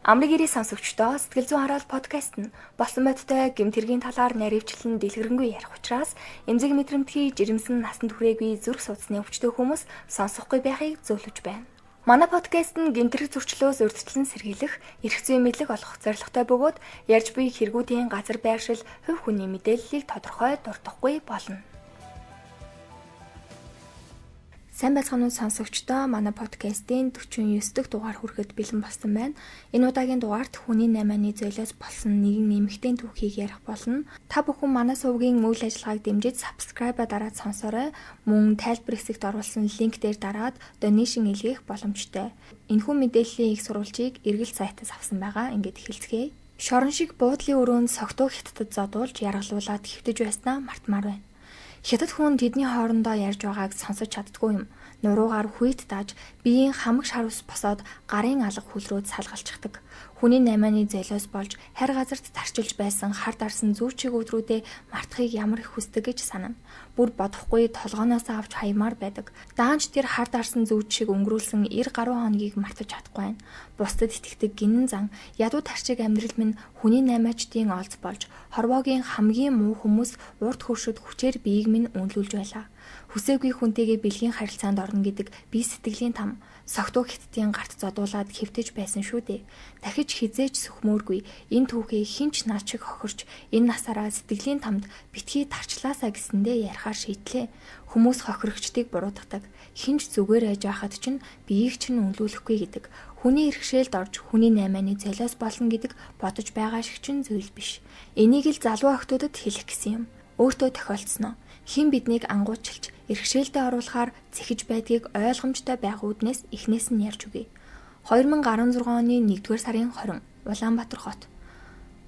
Амрыг ирээ сонсогчдоо Сэтгэл зүйн хараал подкаст нь болсон бодтой гэмт хэргийн талаар наривчлан дэлгэрэнгүй ярих учраас эмзэг мэдрэмтгий жирэмсэн насан туршаагүй зүрх судасны өвчтөе хүмүүс сонсохгүй байхыг зөвлөж байна. Манай подкаст нь гэмт хэрэг зөрчлөөс урьдчилан сэргийлэх, эрх зүйн мэдлэг олгох зорилготой бөгөөд ярьж буй хэрэгүүдийн газар байршил, хувь хүний мэдээллийг тодорхой дурдахгүй болно. Сайн байцгаана уу сонсогчдоо, манай подкастын 49 дахь дугаар хүрэхэд бэлэн болсон байна. Энэ удаагийн дугаарт хүний 8-ны зөөлөөс болсон нэгэн нэмэгтэй түүхийг ярих болно. Та бүхэн манай сувгийн үйл ажиллагааг дэмжиж subscribe дараад сонсоорой. Мөн тайлбар хэсэгт оруулсан линк дээр дараад donation илгээх боломжтой. Энэхүү мэдээллийн их сурвалжийг эргэл сайтаас авсан байгаа. Ингээд эхэлцгээе. Шорон шиг буудлын өрөөнд согтуу хятадд зодуулж яргалуулад хэвтэж байснаа мартмаар байна. Хятад хүн тэдний хоорондоо ярьж байгааг сонсож чаддгүй юм. Нуруугаар хүйт дааж, биеийн хамаг шарвс босоод гарын алга хүлрөөд салгалчихдаг. Хүний 8-ны золиос болж харь газарт тарчилж байсан хар дарсан зүүчиг өдрүүдээ мартахыг ямар их хүсдэг гэж санана. Бүр бодохгүй толгооноос авч хаямаар байдаг. Даанч тэр хар дарсан зүүчиг өнгөрүүлсэн 90 гаруй хоногийг мартаж чадахгүй байна. Бусдад итгэдэг гинэн зан, ядуу тарчиг амьдрал минь хүний 8-ачдын олз болж, хорвоогийн хамгийн муу хүмүүс урд хөршөд хүчээр биеийг минь үнэлүүлж байлаа. Хүсээгүй хүнтэйгээ бэлгийн харилцаанд орно гэдэг би сэтгэлийн там согтуу хятадын гарт зодуулаад хэвтэж байсан шүү дээ. Дахиж хизээч сөхмөөргүй энэ түүхийг хинч наад шиг хохирч энэ насаараа сэтгэлийн тамд битгий тарчлаасаа гэсэндээ ярихаар шийдлээ. Хүмүүс хохирогчдыг буруутгадаг. Хинч зүгээр айж байхад чинь биеийг чинь үнэлүүлэхгүй гэдэг. Хүний иргэшээлд орж хүний 8-ны золиос болно гэдэг бодож байгаа шиг чинь зүйл биш. Энийг л залуу охтуудад хэлэх гэсэн юм. Өөртөө тохиолдсон нь хэн биднийг ангуучилж иргэшээлдээ оруулахаар зэхэж байдгийг ойлгомжтой байх үүднээс эхнээс нь ярьж өгье. 2016 оны 1-р сарын 20 Улаанбаатар хот.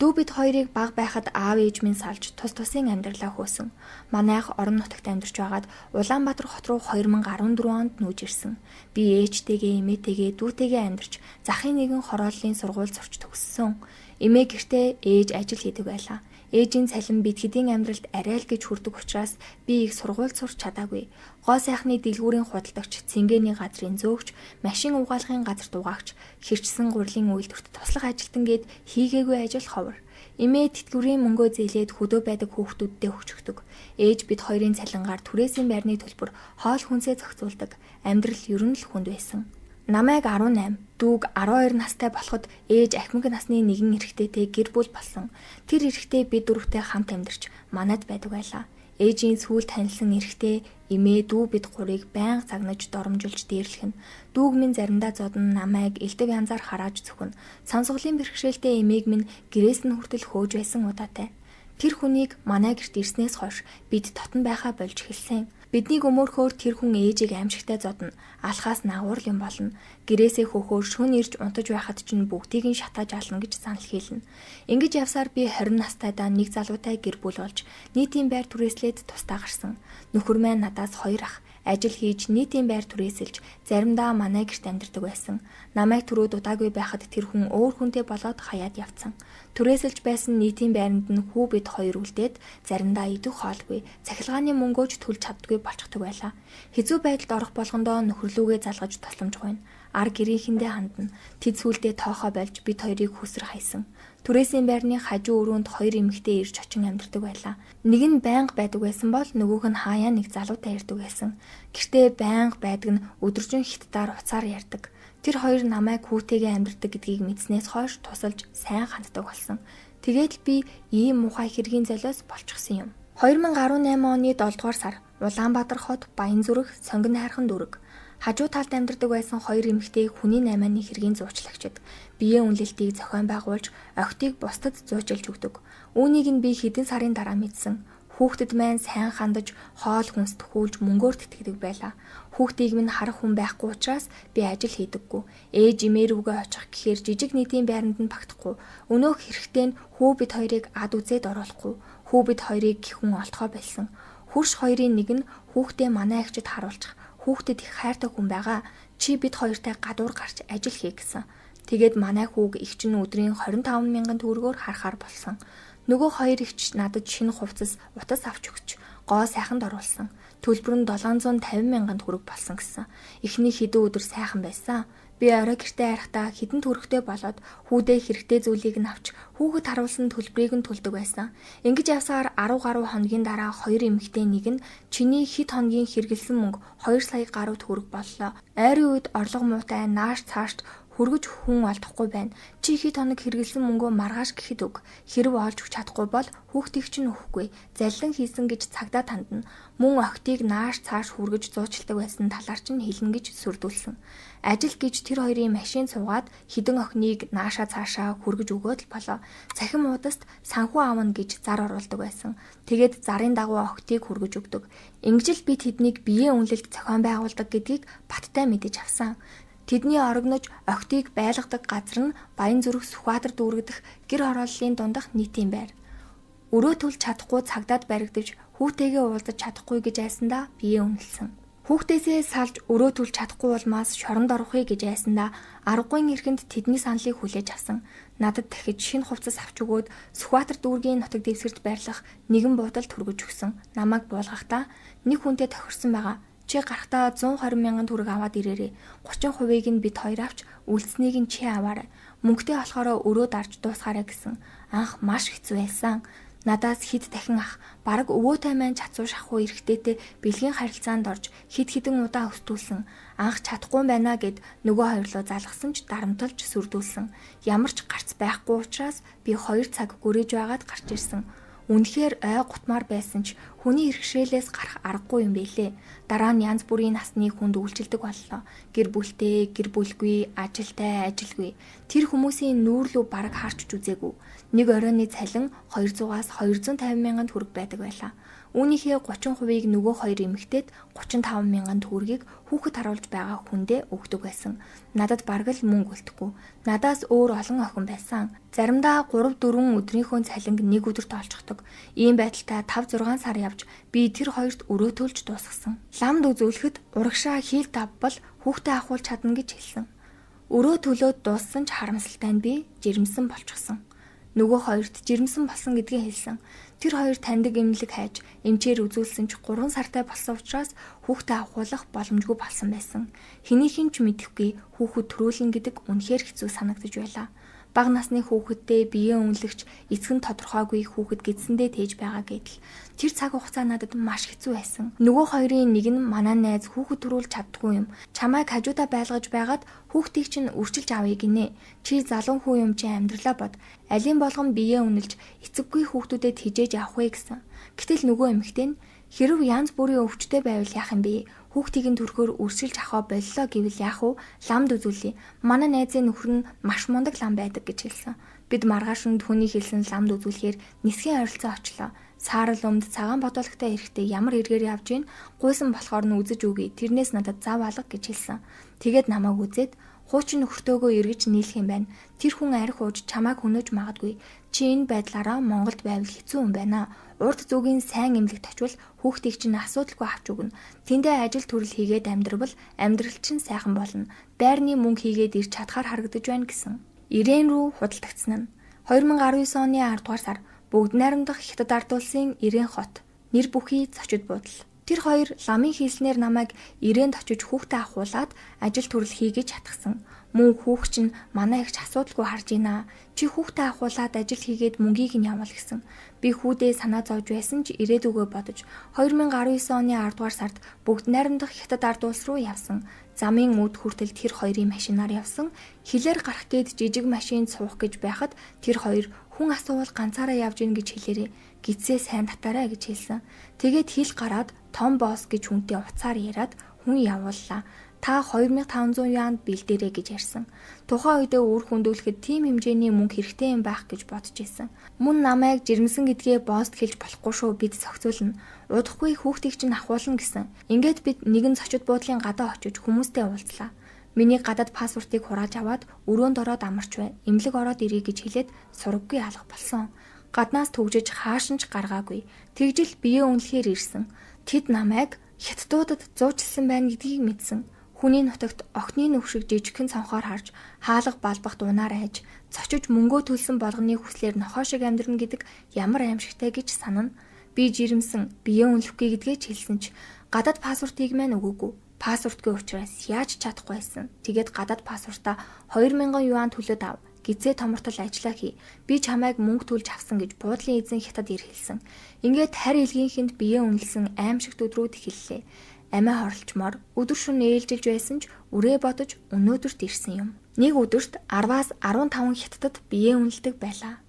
Дүү бид хоёрыг баг байхад аав ээж минь салж тус тусын амьдралаа хөөсөн. Манай ах орон нутагт амьдарч байгаад Улаанбаатар хот руу 2014 онд нүүж ирсэн. Би ээжтэйгээ, эмээтэйгээ, дүүтэйгээ амьдарч захын нэгэн хорооллын сургууль сурч төгссөн. Эмээ гэртээ ээж ажил хийдэг байлаа. Ээжийн цалин бид хэдийн амьдралд арай л гэж хүрдэг учраас би их сургууль сурч чадаагүй. Гоо сайхны дэлгүүрийн худалдагч, цэнгэний газрын зөөгч, машин угаалгын газар дугаагч, хэрчсэн гурилын үйлдвэрт туслах ажилтан гээд хийгээгүй ажил ховор. Эмээ тэтгэврийн мөнгөө зээлээд хөдөө байдаг хүүхдүүддээ өгчөгдөг. Ээж бид хоёрын цалингаар түрээсийн байрны төлбөр хоол хүнсээ зохицуулдаг. Амьдрал ер нь л хүнд байсан. Намайг 18, дүүг 12 настай болоход ээж ахмад насны нэгэн эрэгтэйтэй гэр бүл болсон. Тэр эрэгтэй бид дөрөвтэй хамт амьдарч манад байдаг байлаа. Ээжийн сүүл танилсан эрэгтэй эмээ дүү бид гурыг байнга загнаж доромжилж дээрлэх нь. Дүүг минь заримдаа зодон намайг элдв янзаар харааж зөвхөн. Сонсголын бэрхшээлтэй эмээг минь гэрээс нь хүртэл хөөж байсан удаатай. Тэр хүнийг манай гэрт ирснээс хойш бид дотн байхаа болж эхэлсэн. Бидний өмөөрхөөр тэр хүн ээжийг аимшигтай зодно. Алхаас наагур юм болно. Гэрээсээ хөхөөр шөнө ирж унтаж байхад чинь бүгдийг нь шатааж ална гэж санал хийлнэ. Ингэж явсаар би 20 настайдаа нэг залуутай гэр бүл болж нийтийн байр түрээслээд тусдаа гарсан. Нөхөр маань надаас 2 ах. Ажил хийж нийтийн байр түрээсэлж заримдаа манай гэрт амьдардаг байсан. Намайг түрүүд удаагүй байхад тэр хүн өөр хүнтэй болоод хаяад явцсан. Түрээсэлж байсан нийтийн байранд нь хүү бид хоёр үлдээд заримдаа идэх хоолгүй, цахилгааны мөнгөөж төлж чаддгүй болчихдог байлаа. Хэцүү байдалд орох болгондоо нөхөрлүүгээ залгаж тусламж гойно. Ар гэрийнхэндээ хандна. Тэд сүулдээ тоохоо болж бид хоёрыг хүсэр хайсан. Түрээсийн байрны хажуу өрөөнд 2 эмэгтэй ирж очин амьдардаг байлаа. Нэг нь байнга байдаг байсан бол нөгөөх нь хаяа нэг залуутай ирдэг байсан. Гэртээ байнга байдаг нь өдөржин хятадаар уцаар ярьдаг. Тэр хоёр намайг хүүтэйгээ амьдардаг гэдгийг мэдснээс хойш тусалж сайн ханддаг болсон. Тэгээд л би ийм мухай хэргийн золиос болчихсон юм. 2018 оны 7 дугаар сар Улаанбаатар хот Баянзүрх Сонгон хайрхан дүрэг. Хажуу талд амьдардаг байсан 2 эмэгтэй хүний 8-ны хэргийн зуучлагчид биеэ үнэлэлтийг зохион байгуулж охтыг бусдад зуучилж өгдөг. Үүнийг нь би хэдэн сарын дараа мэдсэн. Хүүхдэд маань сайн хандаж хоол хүнс төхүүлж мөнгөөр тэтгэдэг байлаа. Хүүхдийг минь харах хүн байхгүй учраас би ажил хийдэггүй. Ээж имээр үгээ очих гэхээр жижиг нийтийн байранд нь багтахгүй. Өнөөх хэрэгтэй нь хүү бид хоёрыг ад үзээд оруулахгүй. Хүү бид хоёрыг гихүн олтгоо болсон. Хөрш хоёрын нэг нь хүүхдээ манай агчид харуулчих. Хүүхдэд их хайртай хүн байгаа. Чи бид хоёртай гадуур гарч ажил хий гэсэн. Тэгээд манай хүүг эгч нь өдрийн 25 мянган төгрөгөөр харахаар болсон. Нөгөө хоёр эгч надад шинэ хувцас, утас авч өгч гоо сайханд оруулсан. Төлбөр нь 750,000 төгрөг болсон гэсэн. Эхний хэдэн өдөр сайхан байсан. Би орой гэртээ арихтаа хэдэн төгрөгтэй болоод хүүдээ хэрэгтэй зүйлийг нь авч хүүхэд харуулсан төлбөрийг нь төлдөг байсан. Ингэж явсаар 10 гаруй хоногийн дараа хоёр эмэгтэй нэг нь чиний хэд хоногийн хэрэгэлсэн мөнгө 2 сая гаруй төгрөг боллоо. Ойрын үед орлого муутай нааш цаашд хүргэж хүн олдохгүй байна. Чи хэд хоног хэрэгэлсэн мөнгөө маргааш гэхэд өг. Хэрв олж өгч чадахгүй бол хүүхдийг чинь өгөхгүй. Заллин хийсэн гэж цагдаа тандна. Мөн охтыг нааш цааш хүргэж зуучилдаг байсан талаар чинь хэлнэ гэж сүрдүүлсэн. Ажил гэж тэр хоёрын машин суугаад хідэн охиныг нааша цаашаа хүргэж өгөөд л болоо. Цахим уудаст санхүү аавна гэж зар оруулдаг байсан. Тэгээд зарын дагуу охтыг хүргэж өгдөг. Ингэж л би тэднийг биеэ үнэлэлт зохион байгуулдаг гэдгийг баттай мэдэж авсан. Тэдний орогнож охтыг байлгадаг газар нь Баянзүрх Сүхбаатар дүүргэх гэр хорооллын дундах нийтийн байр. Өрөө төлж чадахгүй цагдаад баригдаж хүүтэйгээ уулзаж чадахгүй гэж айсандаа биеэ үнэлсэн. Хүүхдээсээ салж өрөө төлж чадахгүй улмаас шоронд орохыг гэж айсандаа аргагүй эрхэнд тэдний саналыг хүлээж авсан. Надад дахиж шинэ хувцас авч өгөөд Сүхбаатар дүүргийн нутаг дэвсгэрт байрлах нэгэн буудалд хүргэж өгсөн. Намайг буулгахдаа нэг хүнтэй тохирсон байгаа. Чи гарахтаа 120,000 төгрөг аваад ирээрэй. 30%-ийг нь бид хоёр авч үлдсэнийг нь чи аваарай. Мөнгөтэй болохоор өрөө дарж дуусгаарай гэсэн. Анх маш хэцүү байсан. Надаас хэд дахин ах бараг өвөөтэй маань чацуу шахуу эргэжтэйтэй бэлгийн харилцаанд орж хидэн удаа өстүүлсэн. Анх чадахгүй байна гэд нөгөө хоёр руу залгасан ч дарамтлж сүрдүүлсэн. Ямар ч гарц байхгүй учраас би 2 цаг гөрөөж байгаад гарч ирсэн. Үнэхээр ой гутмаар байсан ч хүний иргэшээлээс гарах аргагүй юм бэлээ. Дараа нь янз бүрийн насны хүнд үйлчилдэг боллоо. Гэр бүлтэй, гэр бүлгүй, ажилтай, ажилгүй. Тэр хүмүүсийн нүүрлүү бараг харч үзээгүй. Нэг оройны цалин 200-аас 250,000 төгрөг байдаг байлаа. Үүнийхээ 30%-ийг нөгөө хоёр эмэгтэйд 35,000 төгрөгийг хүүхэд харуулж байгаа хүндээ өгдөг байсан. Надад бараг л мөнгө үлдэхгүй. Надаас өөр олон охин байсан. Заримдаа 3-4 өдрийнхөө цалинг нэг өдөрт олчихдог. Ийм байдалтай 5-6 сар явж би тэр хоёрт өрөө төлж дуусгасан. Ламд үзүүлэхэд урагшаа хийл тавбал хүүхдээ ахуулж чадна гэж хэлсэн. Өрөө төлөөд дууссан ч харамсалтай нь би жирэмсэн болчихсон. Нөгөө хоёрт жирэмсэн болсон гэдгээ хэлсэн. Тэр хоёр таньдаг эмнэлэг хайж эмчээр үзүүлсэн ч 3 сартай болсон учраас хүүхдээ авахуулах боломжгүй болсон байсан. Хэнийхэн ч мэдэхгүй хүүхэд төрүүлэн гэдэг үнэхээр хэцүү санагдаж байлаа. Бага насны хүүхэдтэй биеэ үнэлэгч эцэг нь тодорхойгүй хүүхэд гэдсэндээ тээж байгаа гэдэл. Тэр цаг хугацаа надад маш хэцүү байсан. Нөгөө хоёрын нэг нь манай найз хүүхэд төрүүлж чаддгүй юм. Чамайг хажуудаа байлгаж байгаад хүүхдийг чинь үрчилж авъя гинэ. Чи залуу хүү юм чи амьдралаа бод. Алийн болгон биеэ үнэлж эцэггүй хүүхдүүдэд хижээж авах вэ гэсэн. Гэтэл нөгөө эмэгтэй нь хэрв янз бүрийн өвчтөй байвал яах юм бэ? Хүүхдийн төрхөөр үрсэлж авах боллоо гэвэл яах вэ? Ламд үзүүлье. Манай найзын нөхөр нь маш мундаг лам байдаг гэж хэлсэн. Бид маргааш нь түүний хэлсэн ламд үзүүлэхээр нисхийн ойролцоо очлоо. Саарал өмд цагаан бодоологтой эрэхтэй ямар эргээр явж гин гуйсан болохоор нь үзэж өгье. Тэрнээс надад зав алга гэж хэлсэн. Тэгээд намайг үзээд хуучин нөхөртөөгөө эргэж нийлэх юм байна. Тэр хүн арх ууж чамайг хөнөөж магадгүй. Чи энэ байдлаараа Монголд байвал хэцүү юм байна. Урд зүгийн сайн эмнэлэгт очивол хүүхдийг чинь асуудалгүй авч өгнө. Тэндээ ажил төрөл хийгээд амьдрал чинь сайхан болно. Байрны мөнгө хийгээд ирж чадхаар харагдаж байна гэсэн. Ирээн рүү худалдагдсан нь 2019 оны 10 дугаар сар Бүгд найрамдах Хятад ард улсын Ирээн хот нэр бүхий зочид буудал. Тэр хоёр ламын хийлснээр намайг Ирээнд очиж хүүхдээ авахуулаад ажил төрөл хийгэж хатгсан. Мөн хүүхд чинь манай ихч асуудалгүй харж ийна. Чи хүүхдээ авахуулаад ажил хийгээд мөнгийг нь явуул гэсэн. Би хүүдээ санаа зовж байсан ч ирээдүгөө бодож 2019 оны 10 дугаар сард бүгд найрамдах Хятад ард улс руу явсан. Замын өд хүртэл тэр хоёрын машинаар явсан. Хилээр гарах гээд жижиг машинд суух гэж байхад тэр хоёр хүн асуувал ганцаараа явж ийн гэж хэлээрээ гидсээ сайн татаарай гэж хэлсэн. Тэгээд хил гараад том босс гэж хүнтэй уцаар яриад хүн явууллаа. Та 2500 юанд бэлдээрэй гэж ярьсан. Тухайн үедээ үр хөндүүлэхэд тийм хэмжээний мөнгө хэрэгтэй юм байх гэж бодож ирсэн. Мөн намайг жирэмсэн гэдгээ босст хэлж болохгүй шүү, бид зохицуулна. Удахгүй хүүхдийг чинь ахуулна гэсэн. Ингээд бид нэгэн зочид буудлын гадаа очиж хүмүүстэй уулзлаа. Миний гадаад паспортыг хурааж аваад өрөөнд ороод амарч бай. Эмнэлэг ороод ирье гэж хэлээд сураггүй алга болсон. Гаднаас төгжиж хаашин ч гаргаагүй. Тэгжил биеэ үнэлэхээр ирсэн. Тэд намайг хятадуудад зуучилсан байна гэдгийг мэдсэн. Хүний нутагт охины нүх шиг жижигхэн цонхоор харж хаалга балбахт унаар айж цочиж мөнгөө төлсөн болгоны хүслээр нохоо шиг амьдрна гэдэг ямар аимшигтай гэж санана. Би жирэмсэн биеэ үнэлэхгүй гэдгээ ч хэлсэн ч Гадаад пассвортыг маань өгөөгүй. Пассвортгүй учраас яаж чадахгүй байсан. Тэгээд гадаад пассвортаа 2000 юан төлөөд ав. Гизээ томортол ажиллаа хий. Би чамайг мөнгө төлж авсан гэж буудлын эзэн хятад ирхэлсэн. Ингээд харь илгийнхэнд биеэ үнэлсэн аимшигт өдрүүд эхэллээ. Амиа хорлчмоор өдөр шөнө ээлжилж байсан ч үрээ бодож өнөөдөрт ирсэн юм. Нэг өдөрт 10-аас 15 хятадд биеэ үнэлдэг байлаа.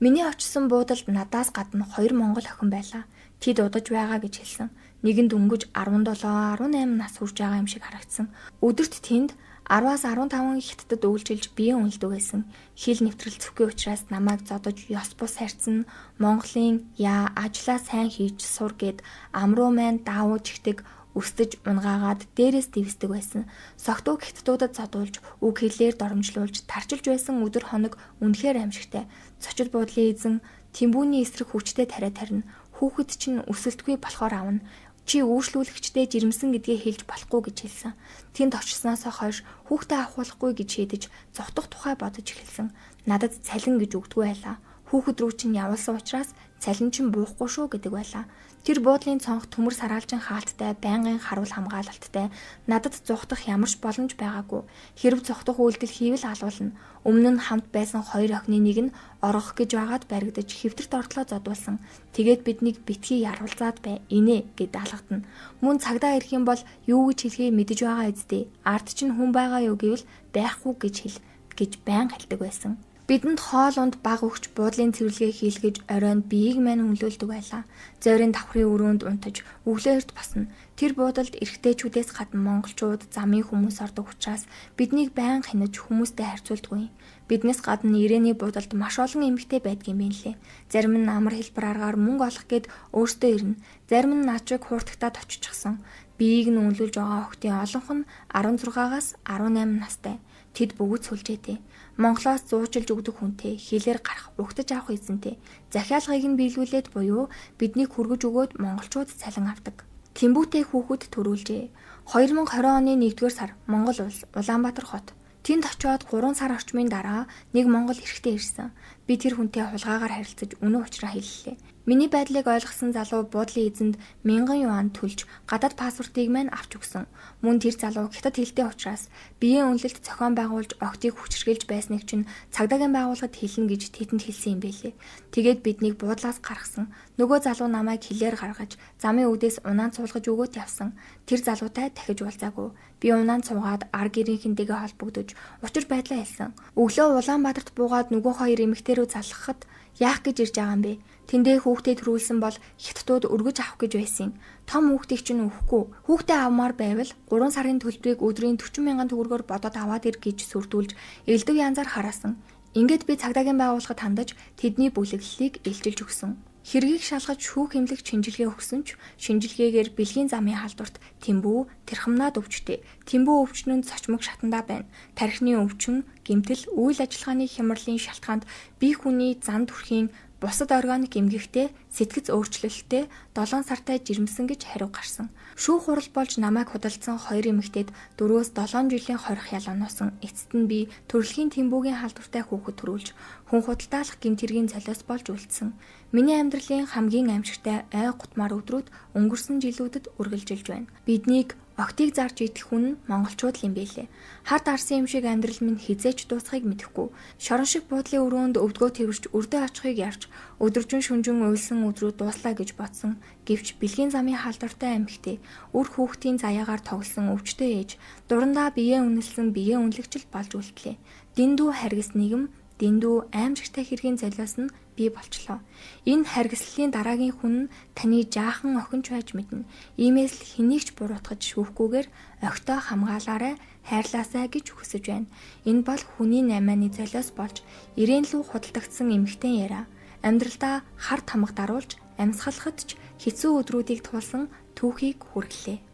Миний очсон буудалд надаас гадна 2 монгол охин байлаа. Тэд удаж байгаа гэж хэлсэн. Нэгэнд өнгөж 17-18 нас хүрч байгаа юм шиг харагдсан. Өдөрт тэнд 10-аас 15 хятадд үйлчилж биеэ үнэлдэг байсан. Хил нэвтрэлцэхгүй учраас намайг зодож ёс бус харьцсан. Монголын яа ажлаа сайн хийж сур гэд амруу маань даавууж ихдэг өстөж унгаагаад дээрээс дэвсдэг байсан. Согтууг хятадуудад зодуулж үг хэлээр доромжлуулж тарчилж байсан өдөр хоног үнэхээр аимшигтай. Зочид буудлын эзэн Тэмбүүний эсрэг хүчтэй тариа тарина. Хүүхэд чинь өсөлтгүй болохоор авна. Чи өөрчлүүлэгчтэй жирэмсэн гэдгээ хэлж болохгүй гэж хэлсэн. Тэнд очсноосоо хойш хүүхдээ авахуулахгүй гэж шийдэж зогтох тухай бодож эхэлсэн. Надад цалин гэж өгдөггүй байлаа. Хүүхэд рүү чинь явуулсан учраас цалин чинь буухгүй шүү гэдэг байлаа. Тэр буудлын цонх төмөр сараалжин хаалттай, байнгын харуул хамгаалалттай. Надад зугтах ямар ч боломж байгаагүй. Хэрв зугтах үйлдэл хийвэл алуулна. Өмнө нь хамт байсан 2 охины нэг нь оргох гэж байгаад баригдаж хэвтэрт ортлоо зодуулсан. Тэгээд биднийг битгий яруулзаад бай. Инээ гэд алгадна. Мөн цагдаа ирэх юм бол юу гэж хэлхээ мэдэж байгаа үсттэй. Ард чинь хүн байгаа юу гэвэл байхгүй гэж хэл гэж байнга хэлдэг байсан. Бидэнд хоол унд баг өгч буудлын цэвэрлэгээ хийлгэж оройн биеийг маань үнэлүүлдэг байлаа. Зойрын давхрын өрөөнд унтаж өглөөрт басна. Тэр буудалд эрэгтэйчүүдээс гадна монголчууд замын хүмүүс ордог учраас биднийг байнга хянаж хүмүүстэй харьцуулдаггүй. Биднээс гадна ирээний буудалд маш олон эмэгтэй байдгийн байлээ. Зарим нь амар хэлбэр аргаар мөнгө олох гээд өөртөө ирнэ. Зарим нь наачиг хууртагтаад очичихсан. Биеийг нь үнэлүүлж байгаа охтын олонх нь 16-аас 18 настай. Тэд бүгд сүлжээтэй. Монголоос зуучилж өгдөг хүнтэй, хилээр гарах, угтаж авах эзэнтэй. Захиалгыг нь биелүүлээд буюу биднийг хүргэж өгөөд монголчууд цалин авдаг. Тэмбүүтэй хүүхэд төрүүлжээ. 2020 оны 1-р сар Монгол улс Улаанбаатар хот. Тэнд очиод 3 сар орчмын дараа нэг монгол эрэгтэй ирсэн. Би тэр хүнтэй хулгаагаар харилцаж үнэн учраа хэллээ. Миний байдлыг ойлгосон залуу буудлын эзэнд 1000 юан төлж гадаад пассвортыг маань авч өгсөн. Мөн тэр залуу хятад хэлтэй учраас биеэ үнэлэлт зохион байгуулж огтыг хүчрхийлж байсныг чинь цагдаагийн байгууллагад хэлнэ гэж тэдэнд хэлсэн юм бэлээ. Тэгээд биднийг буудлаас гаргасан. Нөгөө залуу намайг хилээр гаргаж замын үүдээс унаан цуулгаж өгөөд явсан. Тэр залуутай дахиж уулзаагүй. Би унаан цуугаад ар гэрийнхэнтэйгээ холбогдож учир байдлаа хэлсэн. Өглөө Улаанбаатарт буугаад нөгөө 2 эмэгтэй рүү залхахад яах гэж ирж байгаа юм бэ? Тэндээ хүүхдээ төрүүлсэн бол хятадууд өргөж авах гэж байсан. Том хүүхдийг чинь өгөхгүй. Хүүхдээ авмаар байвал 3 сарын төлбөрийг өдрийн 40,000 төгрөгөөр бодоод аваад ир гэж сүрдүүлж элдэг янзаар хараасан. Ингээд би цагдаагийн байгууллагад хандаж тэдний бүлэглэлийг илчилж өгсөн. Хэргийг шалгаж шүүх хэмлэх шинжилгээ өгсөн ч шинжилгээгээр бэлгийн замын халдварт Тэмбүү тэрхэмнаад өвчтэй. Тэмбүү өвчнөнд цочмог шатандаа байна. Тархины өвчин, гэмтэл, үйл ажиллагааны хямралын шалтгаанд бие хүний зан төрхийн бусад органик эмгэгтэй сэтгэц өөрчлөлттэй 7 сартай жирэмсэн гэж хариу гарсан. Шүүх хурал болж намайг худалдсан 2 эмэгтэйд 4-өөс 7 жилийн хорих ялгаануусан. Эцэст нь би төрөлхийн Тэмбүүгийн халдвартай хүүхэд төрүүлж хүн худалдаалах гэмтэргийн цолиос болж үлдсэн. Миний амьдралын хамгийн аимшигтай ой гутмаар өдрүүд өнгөрсөн жилүүдэд үргэлжилж байна. Биднийг огтыг зарж идэх хүн нь монголчууд л юм бэлээ. Хард арсан юм шиг амьдрал минь хизээч дуусахыг мэдэхгүй. Шорон шиг буудлын өрөөнд өвдгөө тэрвэрч өрдөө очихыг ярьж өдөржин шүнжин уйлсан өдрүүд дууслаа гэж бодсон. Гэвч бэлгийн замын халдвартай амьхтэй үр хүүхдийн заяагаар тоглосон өвчтөе ээж дурандаа биеэ үнэлсэн биеэ үнэлэгчл болж үлдлээ. Дэндүү харгас нэгэн дэндүү аимшигтай хэргийн золиос нь бий болчлоо. Энэ харгислалын дараагийн хүн нь таны жаахан охинч байж мэднэ. Иймээс л хэнийг ч буруутгаж шүүхгүйгээр огтоо хамгаалаарай, хайрлаасай гэж хүсэж байна. Энэ бол хүний наймааны золиос болж ирээн лүү худалдагдсан эмэгтэй яриа. Амьдралдаа харт хамга даруулж амьсгалахад ч хэцүү өдрүүдийг туулсан түүхийг хүргэлээ.